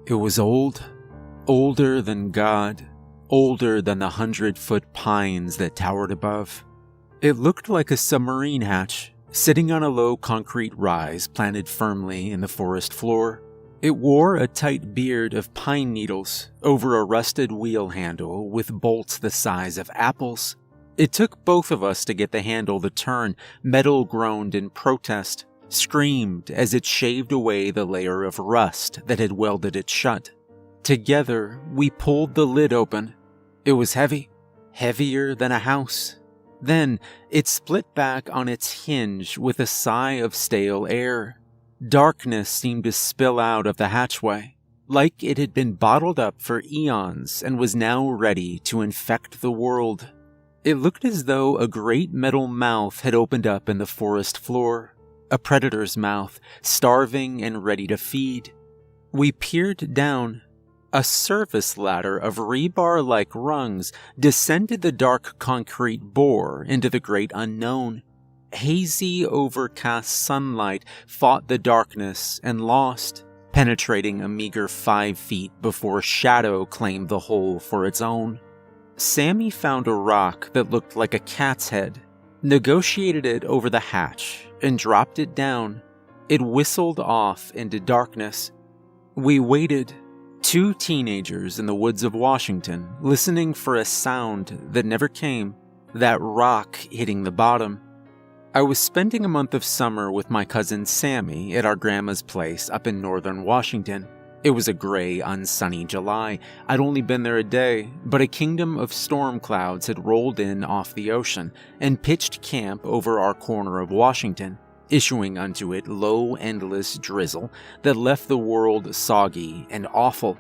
It was old, older than God, older than the 100-foot pines that towered above. It looked like a submarine hatch, sitting on a low concrete rise planted firmly in the forest floor. It wore a tight beard of pine needles over a rusted wheel handle with bolts the size of apples. It took both of us to get the handle to turn. Metal groaned in protest, screamed as it shaved away the layer of rust that had welded it shut. Together, we pulled the lid open. It was heavy, heavier than a house. Then, it split back on its hinge with a sigh of stale air. Darkness seemed to spill out of the hatchway, like it had been bottled up for eons and was now ready to infect the world. It looked as though a great metal mouth had opened up in the forest floor, a predator's mouth, starving and ready to feed. We peered down. A service ladder of rebar-like rungs descended the dark concrete bore into the great unknown. Hazy, overcast sunlight fought the darkness and lost, penetrating a meager 5 feet before shadow claimed the hole for its own. Sammy found a rock that looked like a cat's head, negotiated it over the hatch, and dropped it down. It whistled off into darkness. We waited. 2 teenagers in the woods of Washington, listening for a sound that never came, that rock hitting the bottom. I was spending a month of summer with my cousin Sammy at our grandma's place up in northern Washington. It was a gray, unsunny July. I'd only been there a day, but a kingdom of storm clouds had rolled in off the ocean and pitched camp over our corner of Washington, issuing unto it low, endless drizzle that left the world soggy and awful.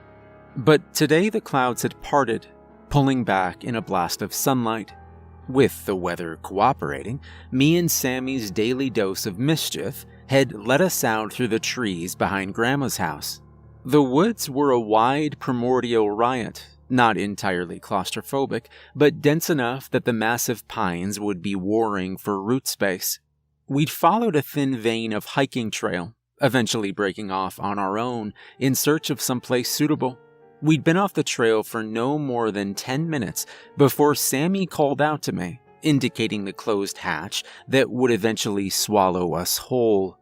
But today the clouds had parted, pulling back in a blast of sunlight. With the weather cooperating, me and Sammy's daily dose of mischief had led us out through the trees behind Grandma's house. The woods were a wide primordial riot, not entirely claustrophobic, but dense enough that the massive pines would be warring for root space. We'd followed a thin vein of hiking trail, eventually breaking off on our own in search of someplace suitable. We'd been off the trail for no more than 10 minutes before Sammy called out to me, indicating the closed hatch that would eventually swallow us whole.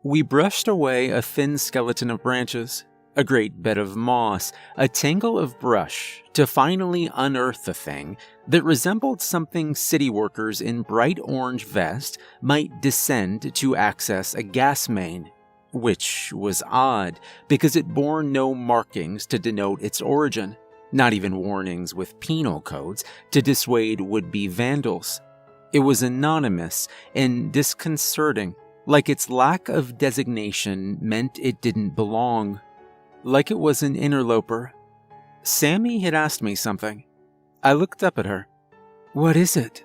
We brushed away a thin skeleton of branches, a great bed of moss, a tangle of brush, to finally unearth the thing that resembled something city workers in bright orange vests might descend to access a gas main, which was odd because it bore no markings to denote its origin, not even warnings with penal codes to dissuade would-be vandals. It was anonymous and disconcerting, like its lack of designation meant it didn't belong. Like it was an interloper. Sammy had asked me something. I looked up at her. "What is it?"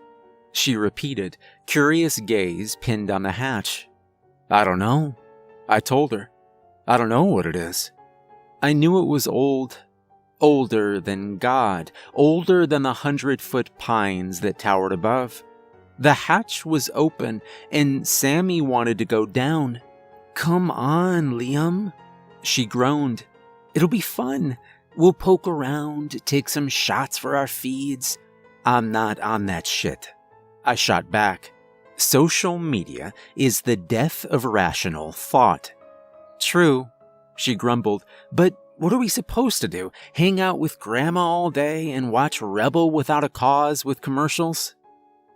she repeated, curious gaze pinned on the hatch. "I don't know," I told her. "I don't know what it is." I knew it was old. Older than God. Older than the 100-foot pines that towered above. The hatch was open, and Sammy wanted to go down. "Come on, Liam," she groaned. "It'll be fun. We'll poke around, take some shots for our feeds." "I'm not on that shit," I shot back. Social media is the death of rational thought. "True," she grumbled, "but what are we supposed to do? Hang out with Grandma all day and watch Rebel Without a Cause with commercials?"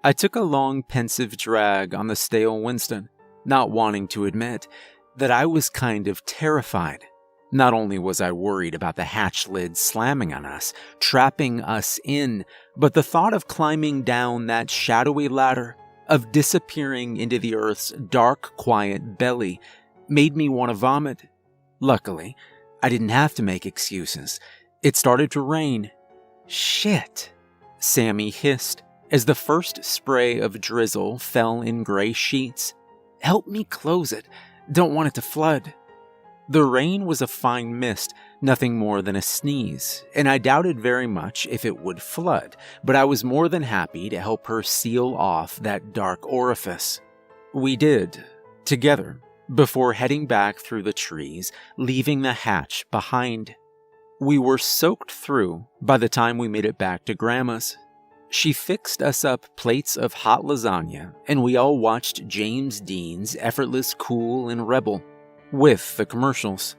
I took a long, pensive drag on the stale Winston, not wanting to admit that I was kind of terrified. Not only was I worried about the hatch lid slamming on us, trapping us in, but the thought of climbing down that shadowy ladder, of disappearing into the Earth's dark, quiet belly, made me want to vomit. Luckily, I didn't have to make excuses. It started to rain. "Shit," Sammy hissed as the first spray of drizzle fell in gray sheets. "Help me close it. Don't want it to flood." The rain was a fine mist, nothing more than a sneeze, and I doubted very much if it would flood, but I was more than happy to help her seal off that dark orifice. We did, together, before heading back through the trees, leaving the hatch behind. We were soaked through by the time we made it back to Grandma's. She fixed us up plates of hot lasagna, and we all watched James Dean's Effortless, Cool, and Rebel, with the commercials.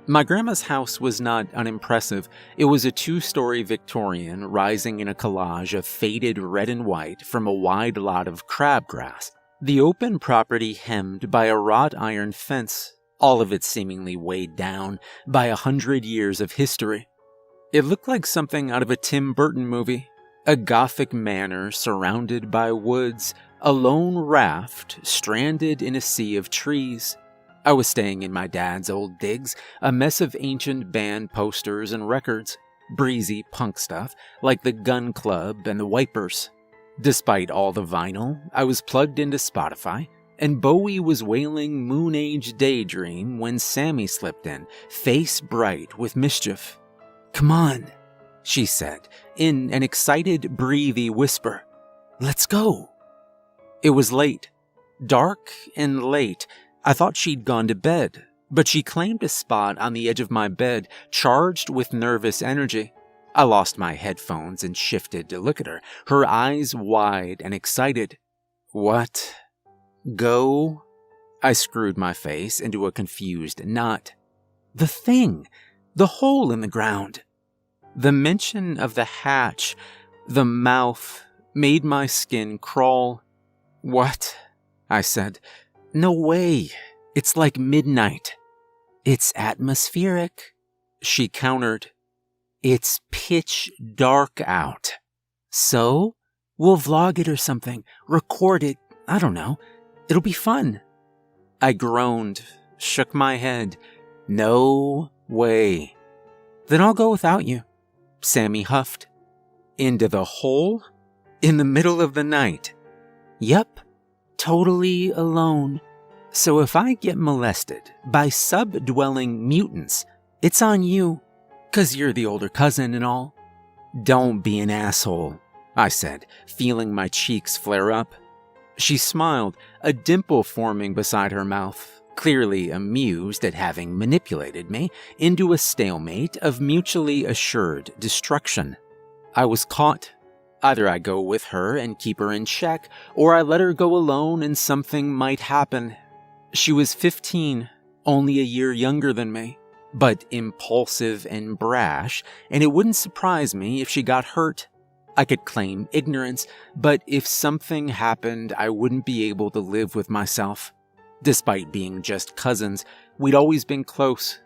My grandma's house was not unimpressive. It was a 2-story Victorian rising in a collage of faded red and white from a wide lot of crabgrass. The open property hemmed by a wrought iron fence, all of it seemingly weighed down by 100 years of history. It looked like something out of a Tim Burton movie. A Gothic manor surrounded by woods, a lone raft stranded in a sea of trees. I was staying in my dad's old digs, a mess of ancient band posters and records, breezy punk stuff like the Gun Club and the Wipers. Despite all the vinyl, I was plugged into Spotify, and Bowie was wailing Moon Age Daydream when Sammy slipped in, face bright with mischief. "Come on," she said, in an excited, breathy whisper. "Let's go." It was late. Dark and late. I thought she'd gone to bed, but she claimed a spot on the edge of my bed, charged with nervous energy. I lost my headphones and shifted to look at her, her eyes wide and excited. "What? Go?" I screwed my face into a confused knot. "The thing! The hole in the ground!" The mention of the hatch, the mouth, made my skin crawl. "What?" I said. "No way. It's like midnight." "It's atmospheric," she countered. "It's pitch dark out. So, we'll vlog it or something, record it, I don't know. It'll be fun." I groaned, shook my head. "No way." "Then I'll go without you," Sammy huffed. "Into the hole? In the middle of the night?" "Yep. Totally alone. So if I get molested by sub-dwelling mutants, it's on you, 'cause you're the older cousin and all." "Don't be an asshole," I said, feeling my cheeks flare up. She smiled, a dimple forming beside her mouth, clearly amused at having manipulated me into a stalemate of mutually assured destruction. I was caught. Either I go with her and keep her in check, or I let her go alone and something might happen. She was 15, only a year younger than me, but impulsive and brash, and it wouldn't surprise me if she got hurt. I could claim ignorance, but if something happened, I wouldn't be able to live with myself. Despite being just cousins, we'd always been close.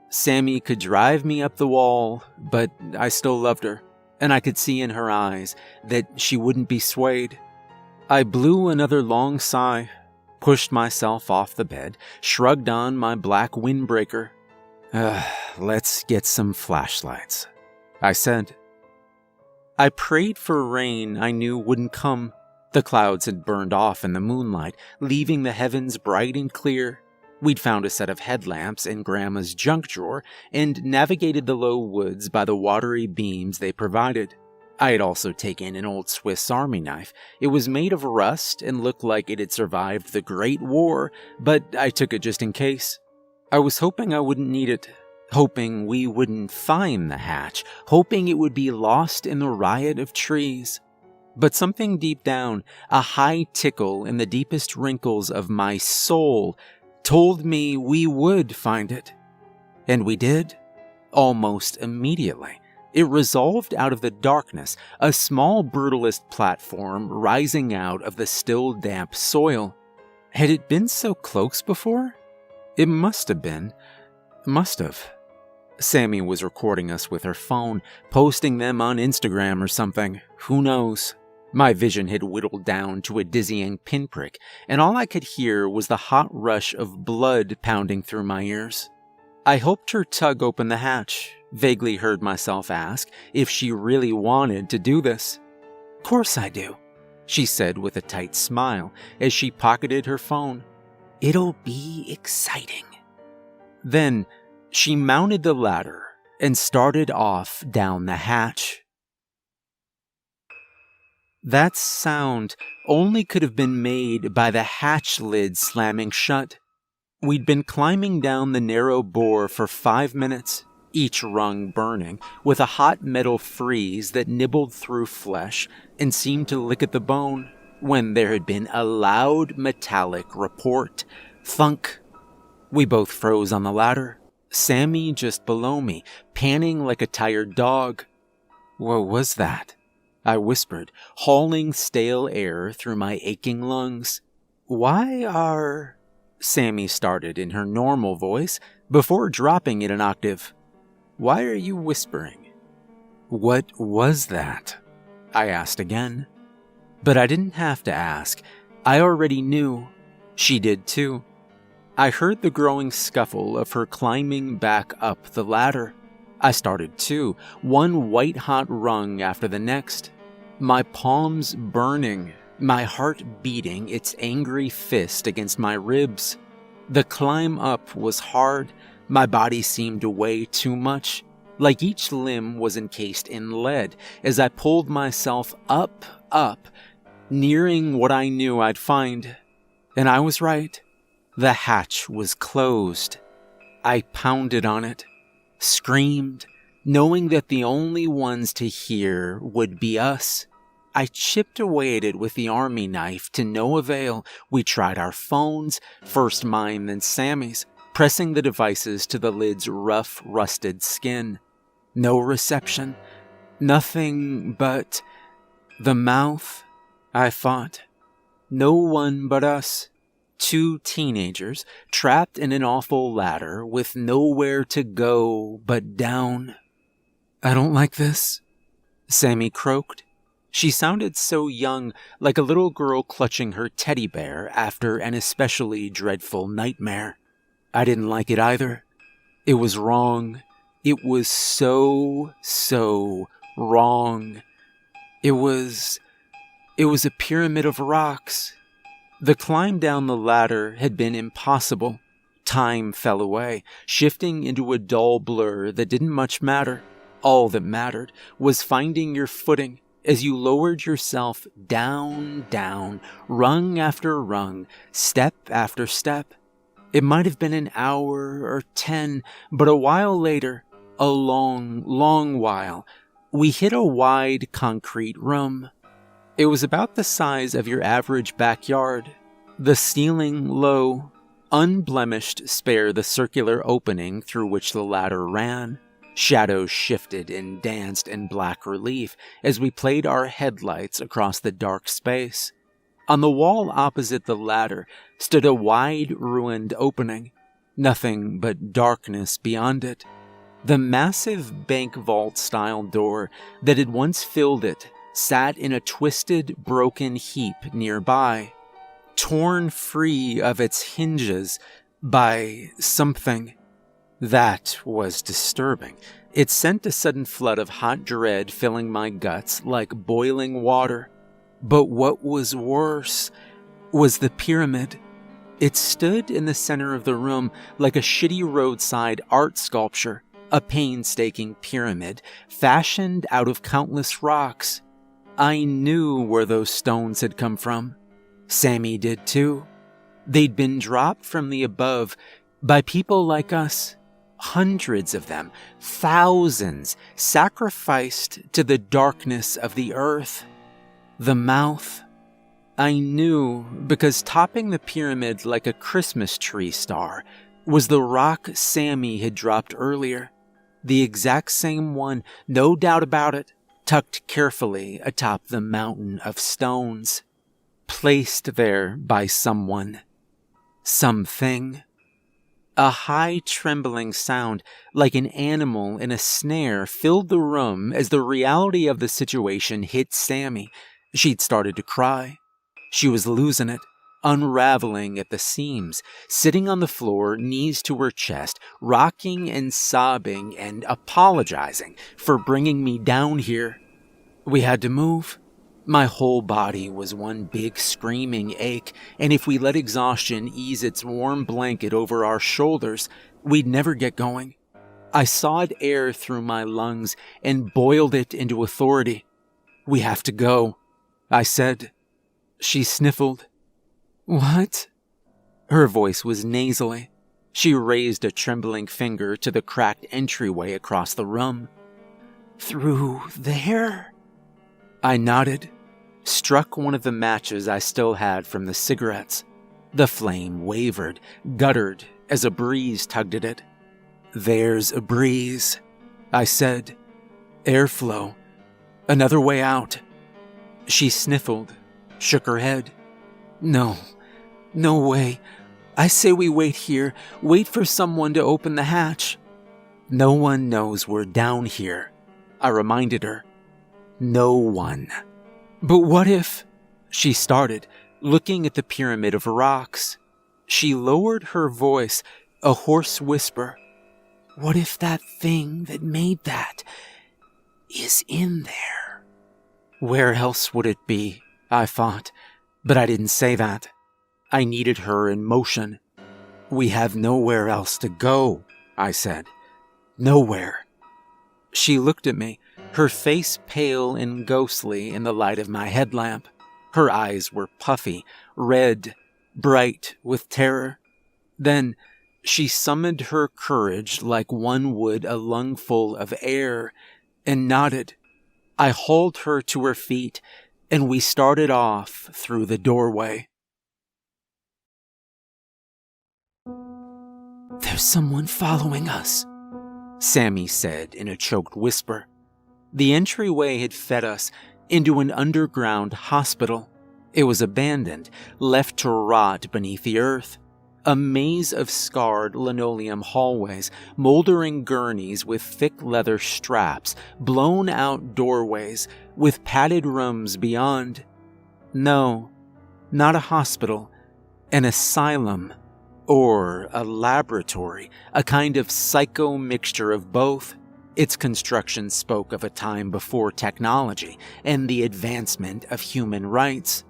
Sammy could drive me up the wall, but I still loved her, and I could see in her eyes that she wouldn't be swayed. I blew another long sigh, pushed myself off the bed, shrugged on my black windbreaker. "Let's get some flashlights," I said. I prayed for rain I knew wouldn't come. The clouds had burned off in the moonlight, leaving the heavens bright and clear. We'd found a set of headlamps in Grandma's junk drawer and navigated the low woods by the watery beams they provided. I had also taken an old Swiss Army knife. It was made of rust and looked like it had survived the Great War, but I took it just in case. I was hoping I wouldn't need it, hoping we wouldn't find the hatch, hoping it would be lost in the riot of trees. But something deep down, a high tickle in the deepest wrinkles of my soul, told me we would find it. And we did, almost immediately. It resolved out of the darkness, a small brutalist platform rising out of the still damp soil. Had it been so close before? It must have been. Must have. Sammy was recording us with her phone, posting them on Instagram or something. Who knows? My vision had whittled down to a dizzying pinprick, and all I could hear was the hot rush of blood pounding through my ears. I hoped her tug open the hatch, vaguely heard myself ask if she really wanted to do this. "Course I do," she said with a tight smile as she pocketed her phone. "It'll be exciting." Then she mounted the ladder and started off down the hatch. That sound only could have been made by the hatch lid slamming shut. We'd been climbing down the narrow bore for 5 minutes, each rung burning, with a hot metal freeze that nibbled through flesh and seemed to lick at the bone, when there had been a loud metallic report. Thunk! We both froze on the ladder, Sammy just below me, panting like a tired dog. "What was that?" I whispered, hauling stale air through my aching lungs. "Why are—" Sammy started in her normal voice before dropping it an octave. "Why are you whispering?" "What was that?" I asked again. But I didn't have to ask. I already knew. She did too. I heard the growing scuffle of her climbing back up the ladder. I started too, one white-hot rung after the next. My palms burning, my heart beating its angry fist against my ribs. The climb up was hard. My body seemed to weigh too much, like each limb was encased in lead as I pulled myself up, nearing what I knew I'd find. And I was right. The hatch was closed. I pounded on it, screamed, knowing that the only ones to hear would be us. I chipped away at it with the army knife to no avail. We tried our phones, first mine then Sammy's, pressing the devices to the lid's rough, rusted skin. No reception. Nothing but the mouth, I thought. No one but us. Two teenagers trapped in an awful ladder with nowhere to go but down. "I don't like this," Sammy croaked. She sounded so young, like a little girl clutching her teddy bear after an especially dreadful nightmare. I didn't like it either. It was wrong. It was so wrong. It was a pyramid of rocks. The climb down the ladder had been impossible. Time fell away, shifting into a dull blur that didn't much matter. All that mattered was finding your footing as you lowered yourself down, rung after rung, step after step. It might have been an hour or 10, but a while later, a long while, we hit a wide concrete room. It was about the size of your average backyard. The ceiling low, unblemished spare the circular opening through which the ladder ran. Shadows shifted and danced in black relief as we played our headlights across the dark space. On the wall opposite the ladder stood a wide, ruined opening. Nothing but darkness beyond it. The massive bank vault-style door that had once filled it sat in a twisted, broken heap nearby, torn free of its hinges by something. That was disturbing. It sent a sudden flood of hot dread filling my guts like boiling water. But what was worse was the pyramid. It stood in the center of the room like a shitty roadside art sculpture, a painstaking pyramid fashioned out of countless rocks. I knew where those stones had come from. Sammy did too. They'd been dropped from the above by people like us. Hundreds of them, thousands, sacrificed to the darkness of the earth. The mouth. I knew because topping the pyramid like a Christmas tree star was the rock Sammy had dropped earlier. The exact same one, no doubt about it, tucked carefully atop the mountain of stones. Placed there by someone. Something. A high trembling sound, like an animal in a snare, filled the room as the reality of the situation hit Sammy. She'd started to cry. She was losing it, unraveling at the seams, sitting on the floor, knees to her chest, rocking and sobbing and apologizing for bringing me down here. We had to move. My whole body was one big screaming ache, and if we let exhaustion ease its warm blanket over our shoulders, we'd never get going. I sawed air through my lungs and boiled it into authority. "We have to go," I said. She sniffled. "What?" Her voice was nasally. She raised a trembling finger to the cracked entryway across the room. "Through there?" I nodded, struck one of the matches I still had from the cigarettes. The flame wavered, guttered as a breeze tugged at it. "There's a breeze," I said. "Airflow. Another way out." She sniffled, shook her head. No way. I say we wait here, wait for someone to open the hatch." "No one knows we're down here," I reminded her. "No one." "But what if—" she started, looking at the pyramid of rocks. She lowered her voice, a hoarse whisper. "What if that thing that made that is in there?" Where else would it be? I thought, but I didn't say that. I needed her in motion. "We have nowhere else to go," I said. "Nowhere." She looked at me, her face pale and ghostly in the light of my headlamp. Her eyes were puffy, red, bright with terror. Then she summoned her courage like one would a lungful of air and nodded. I hauled her to her feet, and we started off through the doorway. "There's someone following us," Sammy said in a choked whisper. The entryway had fed us into an underground hospital. It was abandoned, left to rot beneath the earth. A maze of scarred linoleum hallways, moldering gurneys with thick leather straps, blown-out doorways with padded rooms beyond. No, not a hospital, an asylum. Or a laboratory, a kind of psycho mixture of both. Its construction spoke of a time before technology and the advancement of human rights.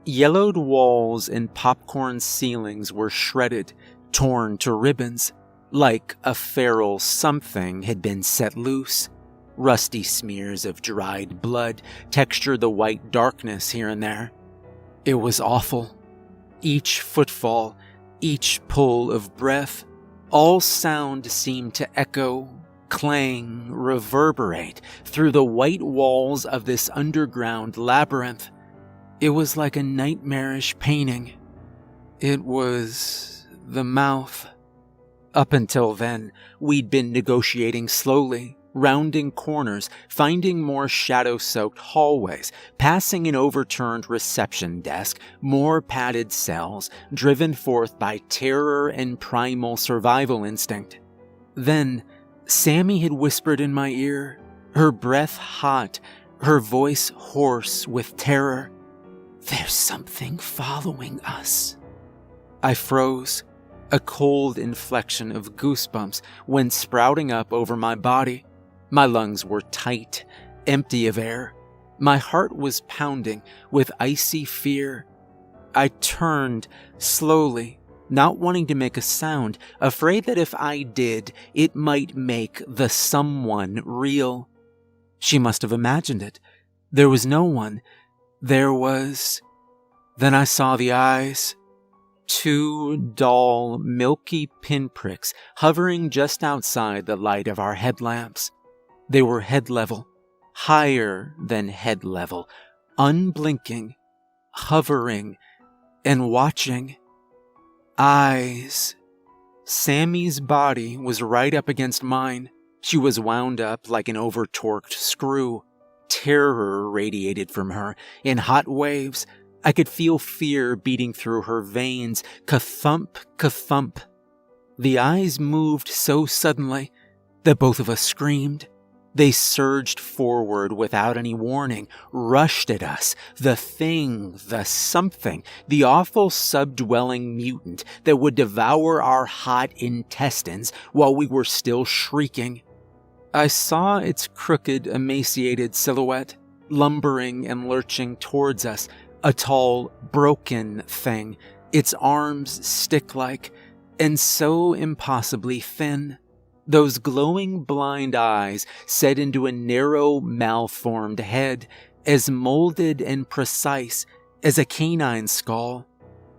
Yellowed walls and popcorn ceilings were shredded, torn to ribbons, like a feral something had been set loose. Rusty smears of dried blood textured the white darkness here and there. It was awful. Each footfall, each pull of breath, all sound seemed to echo, clang, reverberate through the white walls of this underground labyrinth. It was like a nightmarish painting. It was the mouth. Up until then, we'd been negotiating slowly, rounding corners, finding more shadow-soaked hallways, passing an overturned reception desk, more padded cells, driven forth by terror and primal survival instinct. Then, Sammy had whispered in my ear, her breath hot, her voice hoarse with terror. "There's something following us." I froze. A cold inflection of goosebumps went sprouting up over my body. My lungs were tight, empty of air. My heart was pounding with icy fear. I turned slowly, not wanting to make a sound, afraid that if I did, it might make the someone real. She must have imagined it. There was no one. There was... Then I saw the eyes. 2 dull, milky pinpricks hovering just outside the light of our headlamps. They were head level, higher than head level, unblinking, hovering, and watching. Eyes. Sammy's body was right up against mine. She was wound up like an over-torqued screw. Terror radiated from her in hot waves. I could feel fear beating through her veins, ka-thump, ka-thump. The eyes moved so suddenly that both of us screamed. They surged forward without any warning, rushed at us, the thing, the something, the awful subdwelling mutant that would devour our hot intestines while we were still shrieking. I saw its crooked, emaciated silhouette, lumbering and lurching towards us, a tall, broken thing, its arms stick-like, and so impossibly thin. Those glowing blind eyes set into a narrow, malformed head, as molded and precise as a canine skull.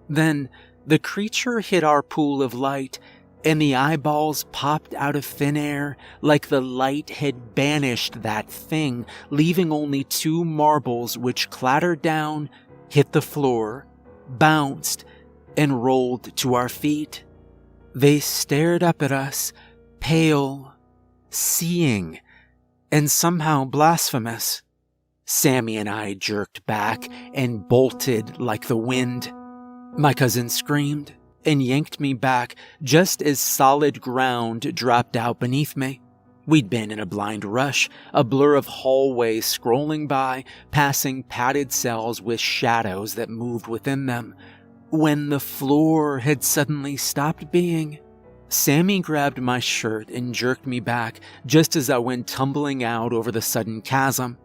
Then the creature hit our pool of light, and the eyeballs popped out of thin air like the light had banished that thing, leaving only 2 marbles which clattered down, hit the floor, bounced, and rolled to our feet. They stared up at us, pale, seeing, and somehow blasphemous. Sammy and I jerked back and bolted like the wind. My cousin screamed and yanked me back just as solid ground dropped out beneath me. We'd been in a blind rush, a blur of hallways scrolling by, passing padded cells with shadows that moved within them, when the floor had suddenly stopped being. Sammy grabbed my shirt and jerked me back just as I went tumbling out over the sudden chasm.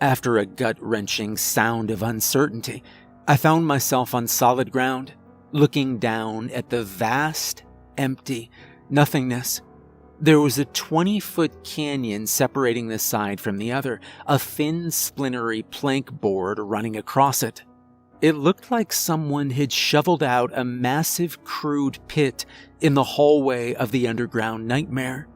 After a gut-wrenching sound of uncertainty, I found myself on solid ground, looking down at the vast, empty nothingness. There was a 20-foot canyon separating the side from the other, a thin, splintery plank board running across it. It looked like someone had shoveled out a massive crude pit in the hallway of the underground nightmare.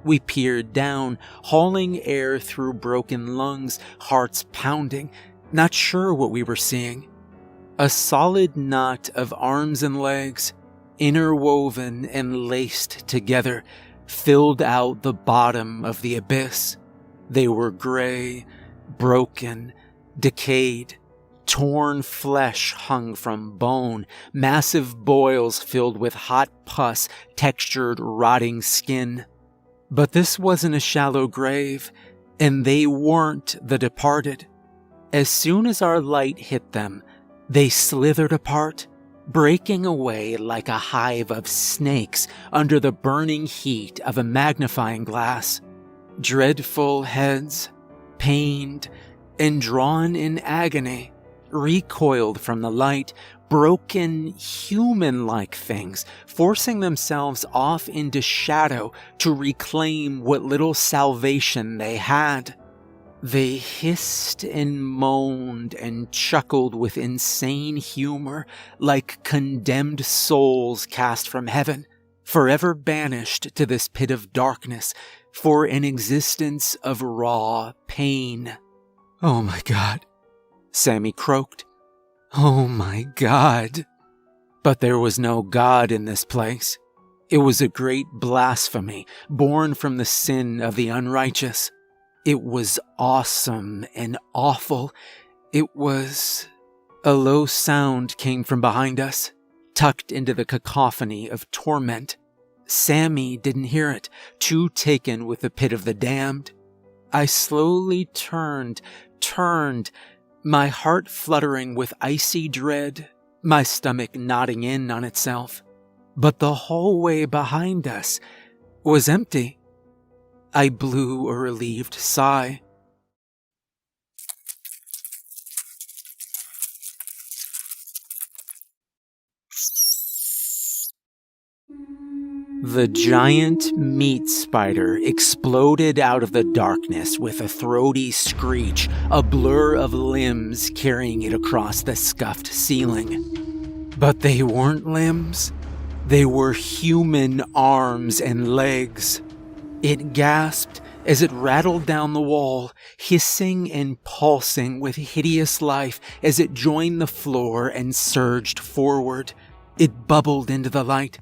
We peered down, hauling air through broken lungs, hearts pounding, not sure what we were seeing. A solid knot of arms and legs, interwoven and laced together, filled out the bottom of the abyss. They were gray, broken, decayed. Torn flesh hung from bone, massive boils filled with hot pus textured rotting skin. But this wasn't a shallow grave, and they weren't the departed. As soon as our light hit them, they slithered apart, breaking away like a hive of snakes under the burning heat of a magnifying glass. Dreadful heads, pained and drawn in agony, recoiled from the light, broken human-like things, forcing themselves off into shadow to reclaim what little salvation they had. They hissed and moaned and chuckled with insane humor like condemned souls cast from heaven, forever banished to this pit of darkness for an existence of raw pain. "Oh my God," Sammy croaked. "Oh my God." But there was no God in this place. It was a great blasphemy born from the sin of the unrighteous. It was awesome and awful. It was... A low sound came from behind us, tucked into the cacophony of torment. Sammy didn't hear it, too taken with the pit of the damned. I slowly turned, my heart fluttering with icy dread, my stomach knotting in on itself. But the hallway behind us was empty. I blew a relieved sigh. The giant meat spider exploded out of the darkness with a throaty screech, a blur of limbs carrying it across the scuffed ceiling. But they weren't limbs. They were human arms and legs. It gasped as it rattled down the wall, hissing and pulsing with hideous life as it joined the floor and surged forward. It bubbled into the light.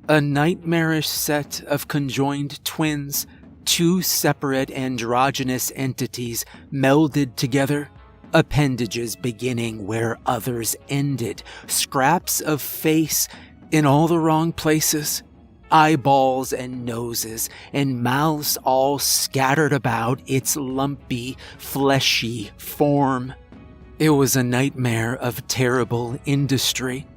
A nightmarish set of conjoined twins, 2 separate androgynous entities melded together, appendages beginning where others ended, scraps of face in all the wrong places, eyeballs and noses and mouths all scattered about its lumpy, fleshy form. It was a nightmare of terrible industry,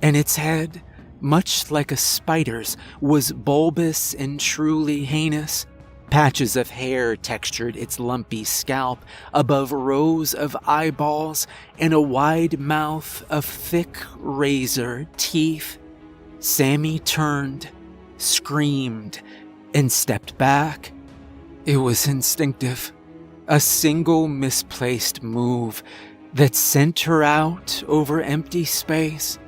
and its head, much like a spider's, was bulbous and truly heinous. Patches of hair textured its lumpy scalp above rows of eyeballs and a wide mouth of thick razor teeth. Sammy turned, screamed, and stepped back. It was instinctive, a single misplaced move that sent her out over empty space.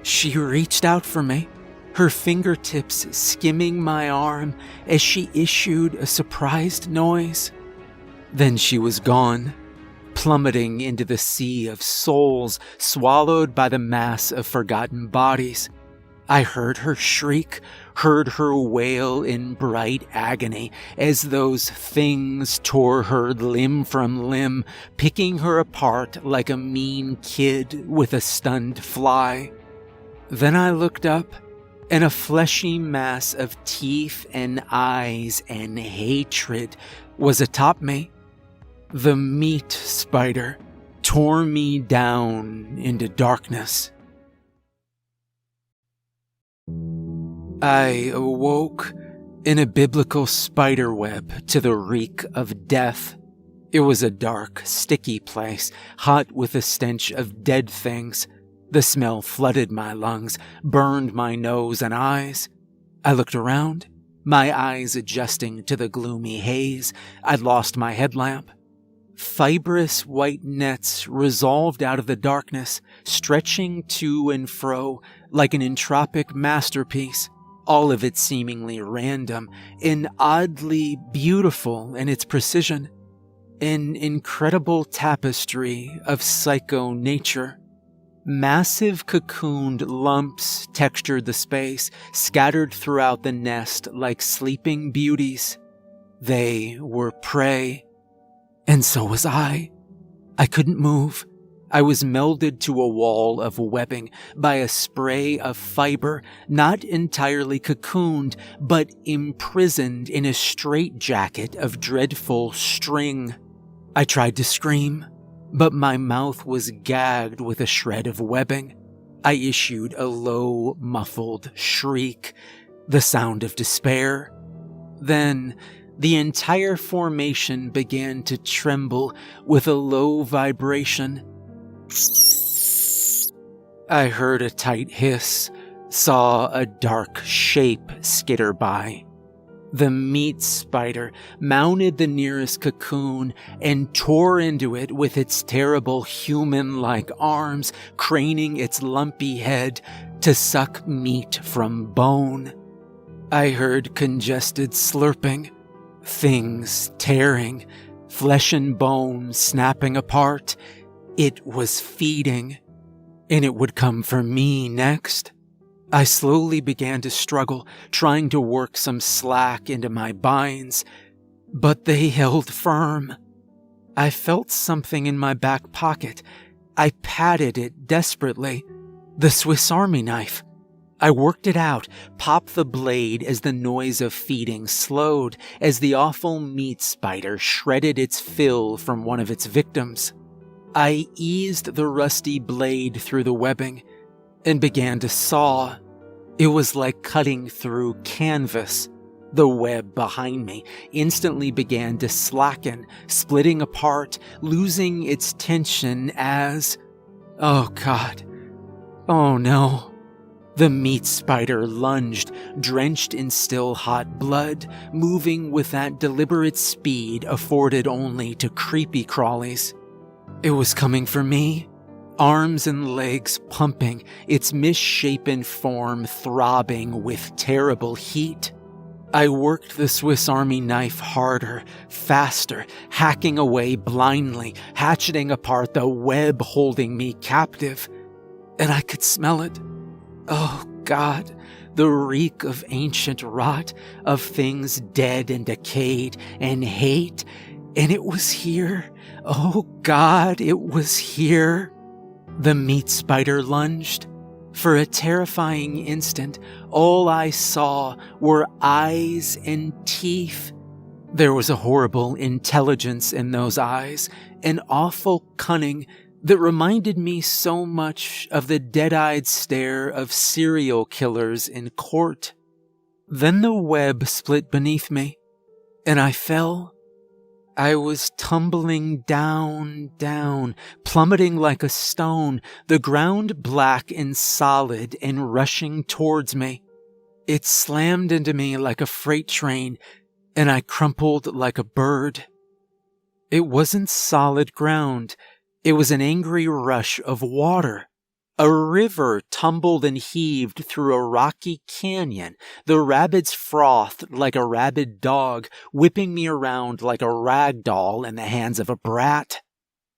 She reached out for me, her fingertips skimming my arm as she issued a surprised noise. Then she was gone, plummeting into the sea of souls swallowed by the mass of forgotten bodies. I heard her shriek, heard her wail in bright agony as those things tore her limb from limb, picking her apart like a mean kid with a stunned fly. Then I looked up, and a fleshy mass of teeth and eyes and hatred was atop me. The meat spider tore me down into darkness. I awoke in a biblical spiderweb to the reek of death. It was a dark, sticky place, hot with the stench of dead things. The smell flooded my lungs, burned my nose and eyes. I looked around, my eyes adjusting to the gloomy haze. I'd lost my headlamp. Fibrous white nets resolved out of the darkness, stretching to and fro like an entropic masterpiece, all of it seemingly random and oddly beautiful in its precision. An incredible tapestry of psycho nature. Massive cocooned lumps textured the space, scattered throughout the nest like sleeping beauties. They were prey. And so was I. I couldn't move. I was melded to a wall of webbing by a spray of fiber, not entirely cocooned, but imprisoned in a straitjacket of dreadful string. I tried to scream, but my mouth was gagged with a shred of webbing. I issued a low, muffled shriek, the sound of despair. Then the entire formation began to tremble with a low vibration. I heard a tight hiss, saw a dark shape skitter by. The meat spider mounted the nearest cocoon and tore into it with its terrible human-like arms, craning its lumpy head to suck meat from bone. I heard congested slurping, things tearing, flesh and bone snapping apart. It was feeding, and it would come for me next. I slowly began to struggle, trying to work some slack into my binds, but they held firm. I felt something in my back pocket. I patted it desperately. The Swiss Army knife. I worked it out, popped the blade as the noise of feeding slowed, as the awful meat spider shredded its fill from one of its victims. I eased the rusty blade through the webbing and began to saw. It was like cutting through canvas. The web behind me instantly began to slacken, splitting apart, losing its tension as... Oh God. Oh no. The meat spider lunged, drenched in still hot blood, moving with that deliberate speed afforded only to creepy crawlies. It was coming for me, arms and legs pumping, its misshapen form throbbing with terrible heat. I worked the Swiss Army knife harder, faster, hacking away blindly, hatcheting apart the web holding me captive. And I could smell it. Oh God, the reek of ancient rot, of things dead and decayed, and hate. And it was here. Oh God, it was here. The meat spider lunged. For a terrifying instant, all I saw were eyes and teeth. There was a horrible intelligence in those eyes, an awful cunning that reminded me so much of the dead-eyed stare of serial killers in court. Then the web split beneath me, and I fell. I was tumbling down, plummeting like a stone, the ground black and solid and rushing towards me. It slammed into me like a freight train, and I crumpled like a bird. It wasn't solid ground. It was an angry rush of water, A river tumbled and heaved through a rocky canyon. The rapids frothed like a rabid dog, whipping me around like a rag doll in the hands of a brat.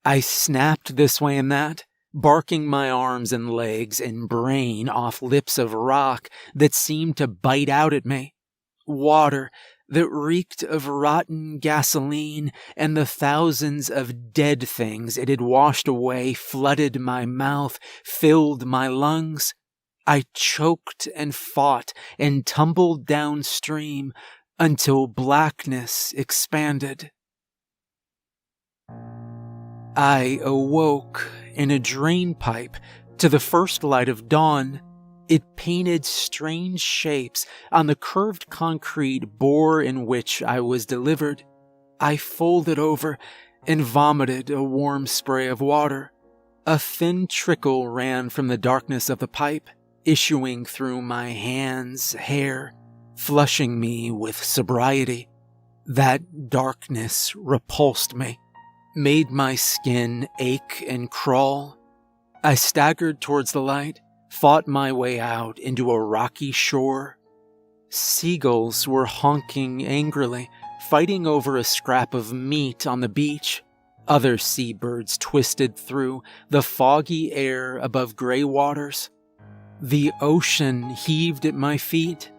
I snapped this way and that, barking my arms and legs and brain off lips of rock that seemed to bite out at me. Water that reeked of rotten gasoline and the thousands of dead things it had washed away flooded my mouth, filled my lungs. I choked and fought and tumbled downstream until blackness expanded. I awoke in a drain pipe to the first light of dawn. It painted strange shapes on the curved concrete bore in which I was delivered. I folded over and vomited a warm spray of water. A thin trickle ran from the darkness of the pipe, issuing through my hands, hair, flushing me with sobriety. That darkness repulsed me, made my skin ache and crawl. I staggered towards the light, fought my way out into a rocky shore. Seagulls were honking angrily, fighting over a scrap of meat on the beach. Other seabirds twisted through the foggy air above gray waters. The ocean heaved at my feet.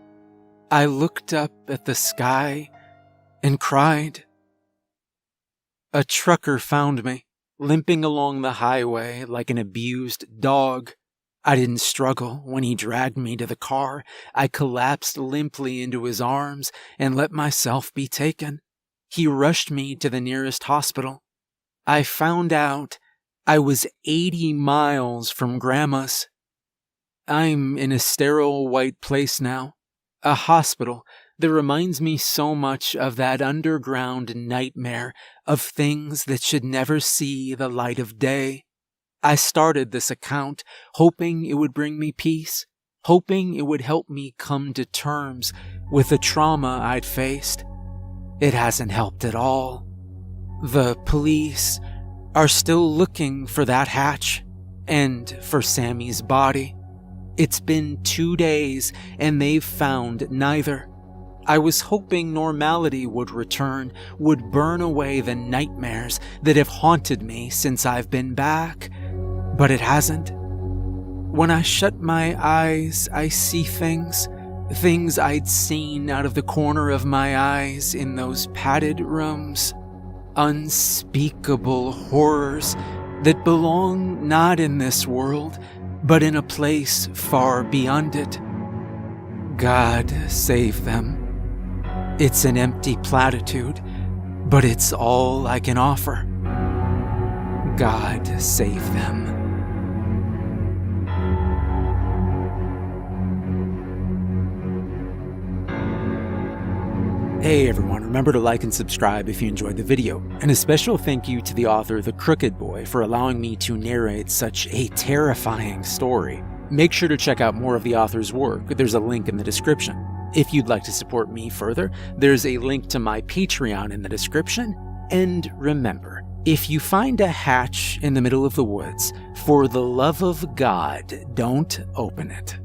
I looked up at the sky and cried. A trucker found me, limping along the highway like an abused dog. I didn't struggle when he dragged me to the car. I collapsed limply into his arms and let myself be taken. He rushed me to the nearest hospital. I found out I was 80 miles from Grandma's. I'm in a sterile white place now, a hospital that reminds me so much of that underground nightmare of things that should never see the light of day. I started this account hoping it would bring me peace, hoping it would help me come to terms with the trauma I'd faced. It hasn't helped at all. The police are still looking for that hatch and for Sammy's body. It's been 2 days and they've found neither. I was hoping normality would return, would burn away the nightmares that have haunted me since I've been back. But it hasn't. When I shut my eyes, I see things I'd seen out of the corner of my eyes in those padded rooms. Unspeakable horrors that belong not in this world, but in a place far beyond it. God save them. It's an empty platitude, but it's all I can offer. God save them. Hey everyone, remember to like and subscribe if you enjoyed the video, and a special thank you to the author The Crooked Boy for allowing me to narrate such a terrifying story. Make sure to check out more of the author's work, there's a link in the description. If you'd like to support me further, there's a link to my Patreon in the description, and remember, if you find a hatch in the middle of the woods, for the love of God, don't open it.